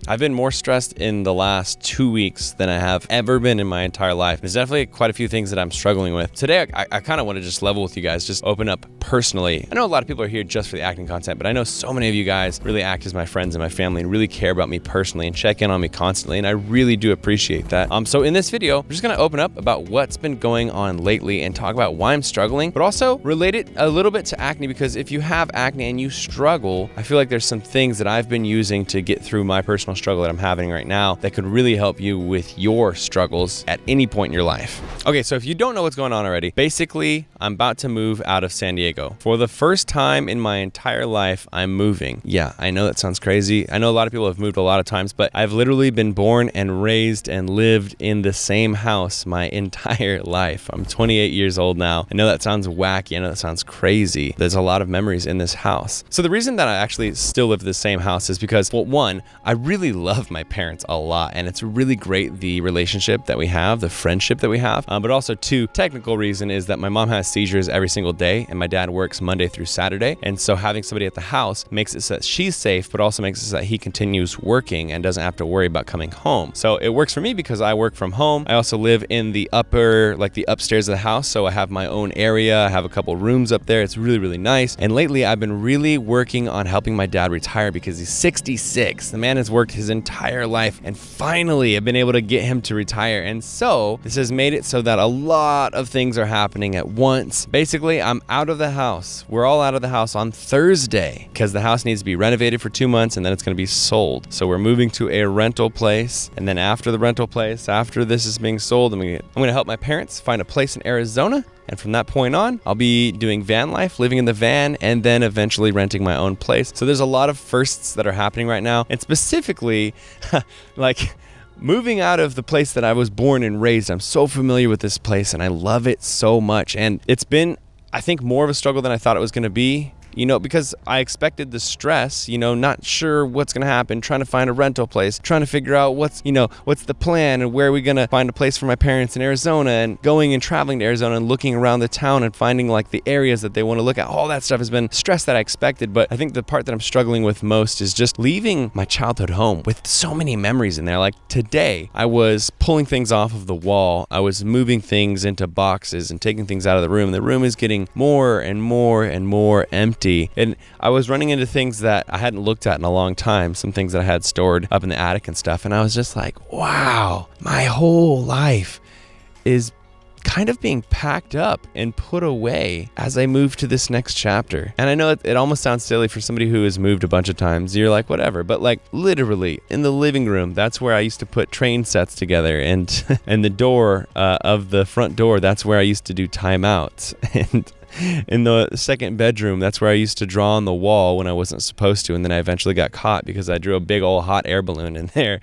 I've been more stressed in the last 2 weeks than I have ever been in my entire life. There's definitely quite a few things that I'm struggling with. Today, I kind of want to just level with you guys, just open up personally. I know a lot of people are here just for the acne content, but I know so many of you guys really act as my friends and my family and really care about me personally and check in on me constantly, and I really do appreciate that. So in this video, we're just going to open up about what's been going on lately and talk about why I'm struggling, but also relate it a little bit to acne, because if you have acne and you struggle, I feel like there's some things that I've been using to get through my personal struggle that I'm having right now that could really help you with your struggles at any point in your life. Okay, so if you don't know what's going on already, basically, I'm about to move out of San Diego. For the first time in my entire life, I'm moving. Yeah, I know that sounds crazy. I know a lot of people have moved a lot of times, but I've literally been born and raised and lived in the same house my entire life. I'm 28 years old now. I know that sounds wacky. I know that sounds crazy. There's a lot of memories in this house. So the reason that I actually still live in the same house is because, well, one, I really love my parents a lot, and it's really great the relationship that we have, the friendship that we have. But also, two, technical reason is that my mom has seizures every single day, and my dad works Monday through Saturday. And so having somebody at the house makes it so that she's safe, but also makes it so that he continues working and doesn't have to worry about coming home. So it works for me because I work from home. I also live in the the upstairs of the house, so I have my own area. I have a couple rooms up there. It's really, really nice. And lately, I've been really working on helping my dad retire because he's 66. The man has worked his entire life, and finally I've been able to get him to retire. And so this has made it so that a lot of things are happening at once. Basically, I'm out of the house. We're all out of the house on Thursday because the house needs to be renovated for 2 months and then it's going to be sold. So we're moving to a rental place, and then after the rental place, after this is being sold, I'm going to help my parents find a place in Arizona. And from that point on, I'll be doing van life, living in the van, and then eventually renting my own place. So there's a lot of firsts that are happening right now. And specifically, like moving out of the place that I was born and raised. I'm so familiar with this place and I love it so much. And it's been, I think, more of a struggle than I thought it was going to be. Because I expected the stress, not sure what's going to happen, trying to find a rental place, trying to figure out what's the plan and where are we going to find a place for my parents in Arizona, and going and traveling to Arizona and looking around the town and finding like the areas that they want to look at. All that stuff has been stress that I expected. But I think the part that I'm struggling with most is just leaving my childhood home with so many memories in there. Like today, I was pulling things off of the wall. I was moving things into boxes and taking things out of the room. The room is getting more and more and more empty. And I was running into things that I hadn't looked at in a long time, some things that I had stored up in the attic and stuff. And I was just like, wow, my whole life is kind of being packed up and put away as I move to this next chapter. And I know it almost sounds silly for somebody who has moved a bunch of times. You're like, whatever. But like literally in the living room, that's where I used to put train sets together. And and the door of the front door, that's where I used to do timeouts. And in the second bedroom, that's where I used to draw on the wall when I wasn't supposed to, and then I eventually got caught because I drew a big old hot air balloon in there.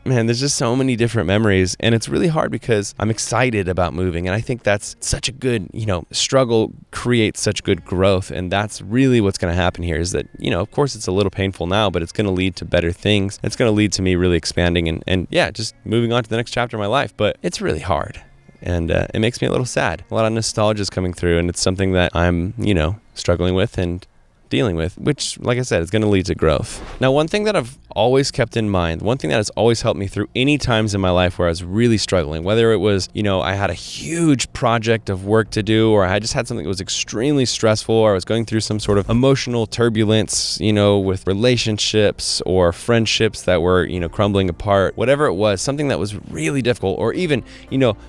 Man, there's just so many different memories, and it's really hard because I'm excited about moving, and I think that's such a good, struggle creates such good growth, and that's really what's going to happen here is that, of course it's a little painful now, but it's going to lead to better things. It's going to lead to me really expanding and just moving on to the next chapter of my life, but it's really hard. And it makes me a little sad. A lot of nostalgia is coming through, and it's something that I'm, struggling with and dealing with, which, like I said, is going to lead to growth. Now, one thing that I've always kept in mind, one thing that has always helped me through any times in my life where I was really struggling, whether it was, I had a huge project of work to do, or I just had something that was extremely stressful, or I was going through some sort of emotional turbulence, with relationships or friendships that were, crumbling apart, whatever it was, something that was really difficult, or even,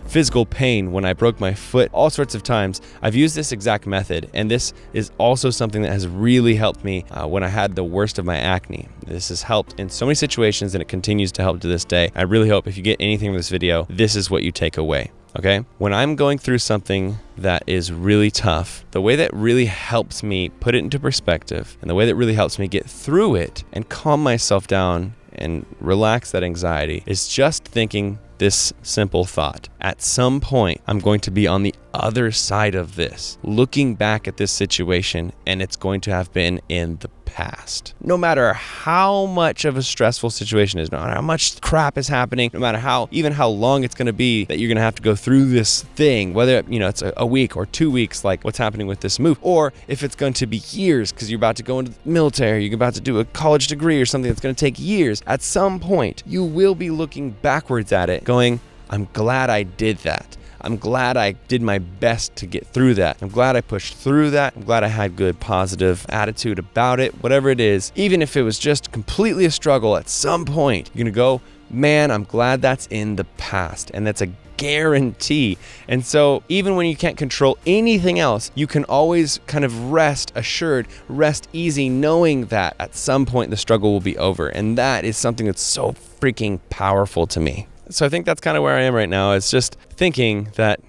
physical pain when I broke my foot, all sorts of times, I've used this exact method. And this is also something that has really helped me when I had the worst of my acne. This has helped in so many situations, and it continues to help to this day. I really hope if you get anything from this video, this is what you take away. Okay? When I'm going through something that is really tough, the way that really helps me put it into perspective, and the way that really helps me get through it and calm myself down and relax that anxiety, is just thinking this simple thought. At some point, I'm going to be on the other side of this, looking back at this situation, and it's going to have been in the past. No matter how much of a stressful situation is, no matter how much crap is happening, no matter even how long it's going to be that you're going to have to go through this thing, whether, it's a week or 2 weeks, like what's happening with this move, or if it's going to be years because you're about to go into the military, you're about to do a college degree or something that's going to take years, at some point, you will be looking backwards at it going, I'm glad I did that. I'm glad I did my best to get through that. I'm glad I pushed through that. I'm glad I had good positive attitude about it, whatever it is. Even if it was just completely a struggle, at some point, you're going to go, man, I'm glad that's in the past. And that's a guarantee. And so even when you can't control anything else, you can always kind of rest assured, rest easy, knowing that at some point the struggle will be over. And that is something that's so freaking powerful to me. So I think that's kind of where I am right now. It's just thinking that,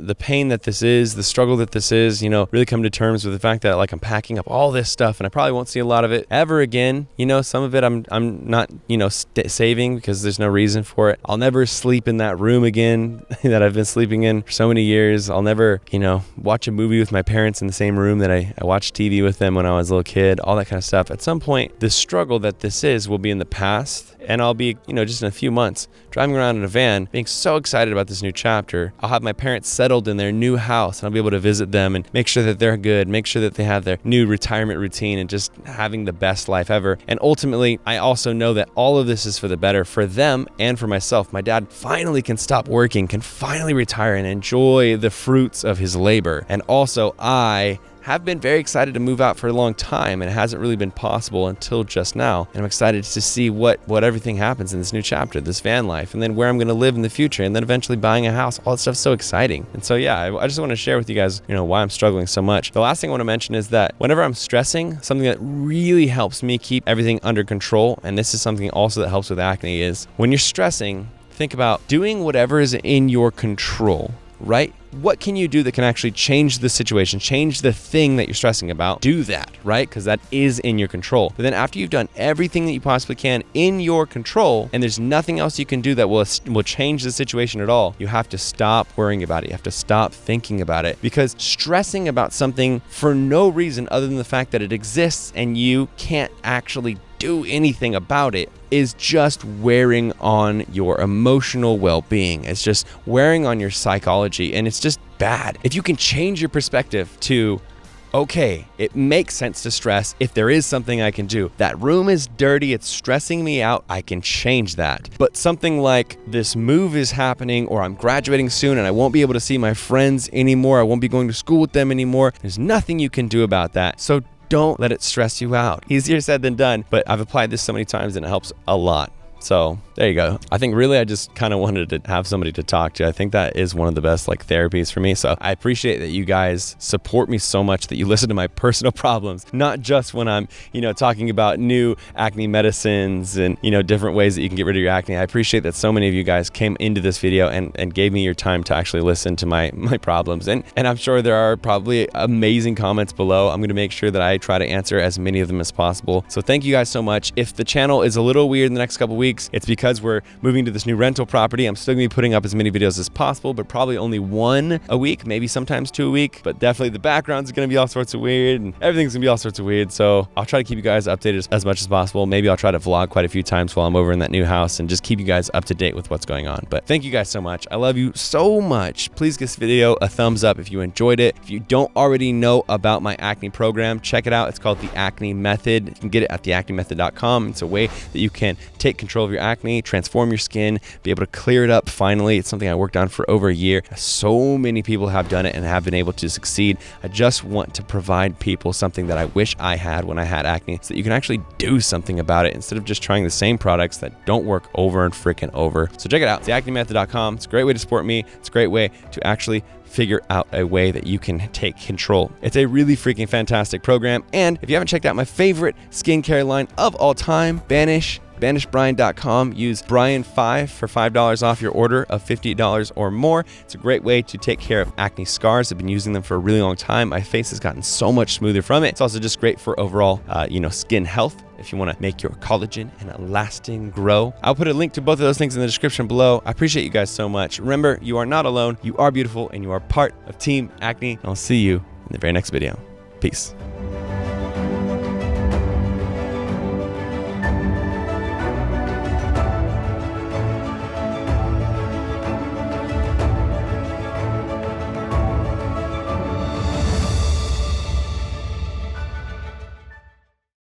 the pain that this is, the struggle that this is, really come to terms with the fact that like I'm packing up all this stuff and I probably won't see a lot of it ever again. Some of it I'm not, saving because there's no reason for it. I'll never sleep in that room again that I've been sleeping in for so many years. I'll never, watch a movie with my parents in the same room that I watched TV with them when I was a little kid, all that kind of stuff. At some point, the struggle that this is will be in the past, and I'll be, just in a few months driving around in a van being so excited about this new chapter. I'll have my parents settled in their new house and I'll be able to visit them and make sure that they're good, make sure that they have their new retirement routine and just having the best life ever. And ultimately, I also know that all of this is for the better for them and for myself. My dad finally can stop working, can finally retire and enjoy the fruits of his labor. And also, I have been very excited to move out for a long time, and it hasn't really been possible until just now. And I'm excited to see what everything happens in this new chapter, this van life, and then where I'm going to live in the future, and then eventually buying a house. All that stuff's so exciting. And so yeah, I just want to share with you guys, why I'm struggling so much. The last thing I want to mention is that whenever I'm stressing, something that really helps me keep everything under control, and this is something also that helps with acne, is when you're stressing, think about doing whatever is in your control, right? What can you do that can actually change the situation, change the thing that you're stressing about? Do that, right? Because that is in your control. But then after you've done everything that you possibly can in your control, and there's nothing else you can do that will change the situation at all, you have to stop worrying about it. You have to stop thinking about it, because stressing about something for no reason other than the fact that it exists and you can't actually do anything about it is just wearing on your emotional well-being. It's just wearing on your psychology, and it's just bad. If you can change your perspective to, okay, it makes sense to stress if there is something I can do. That room is dirty, it's stressing me out, I can change that. But something like this move is happening, or I'm graduating soon and I won't be able to see my friends anymore, I won't be going to school with them anymore, there's nothing you can do about that. So don't let it stress you out. Easier said than done, but I've applied this so many times and it helps a lot. So there you go. I think really I just kind of wanted to have somebody to talk to. I think that is one of the best therapies for me. So I appreciate that you guys support me so much, that you listen to my personal problems, not just when I'm, talking about new acne medicines and, different ways that you can get rid of your acne. I appreciate that so many of you guys came into this video and gave me your time to actually listen to my problems. And I'm sure there are probably amazing comments below. I'm going to make sure that I try to answer as many of them as possible. So thank you guys so much. If the channel is a little weird in the next couple weeks, it's because we're moving to this new rental property. I'm still gonna be putting up as many videos as possible, but probably only one a week, maybe sometimes 2 a week. But definitely the background's gonna be all sorts of weird and everything's gonna be all sorts of weird. So I'll try to keep you guys updated as much as possible. Maybe I'll try to vlog quite a few times while I'm over in that new house and just keep you guys up to date with what's going on. But thank you guys so much. I love you so much. Please give this video a thumbs up if you enjoyed it. If you don't already know about my acne program, check it out. It's called the Acne Method. You can get it at theacnemethod.com. It's a way that you can take control of your acne, transform your skin, be able to clear it up finally. It's something I worked on for over a year. So many people have done it and have been able to succeed. I just want to provide people something that I wish I had when I had acne, so that you can actually do something about it instead of just trying the same products that don't work over and freaking over. So check it out, theacnemethod.com. It's a great way to support me. It's a great way to actually figure out a way that you can take control. It's a really freaking fantastic program. And if you haven't checked out my favorite skincare line of all time, banishbrian.com. Use Brian5 for $5 off your order of $50 or more. It's a great way to take care of acne scars. I've been using them for a really long time. My face has gotten so much smoother from it. It's also just great for overall, skin health. If you want to make your collagen and elastin grow. I'll put a link to both of those things in the description below. I appreciate you guys so much. Remember, you are not alone. You are beautiful and you are part of Team Acne. I'll see you in the very next video. Peace.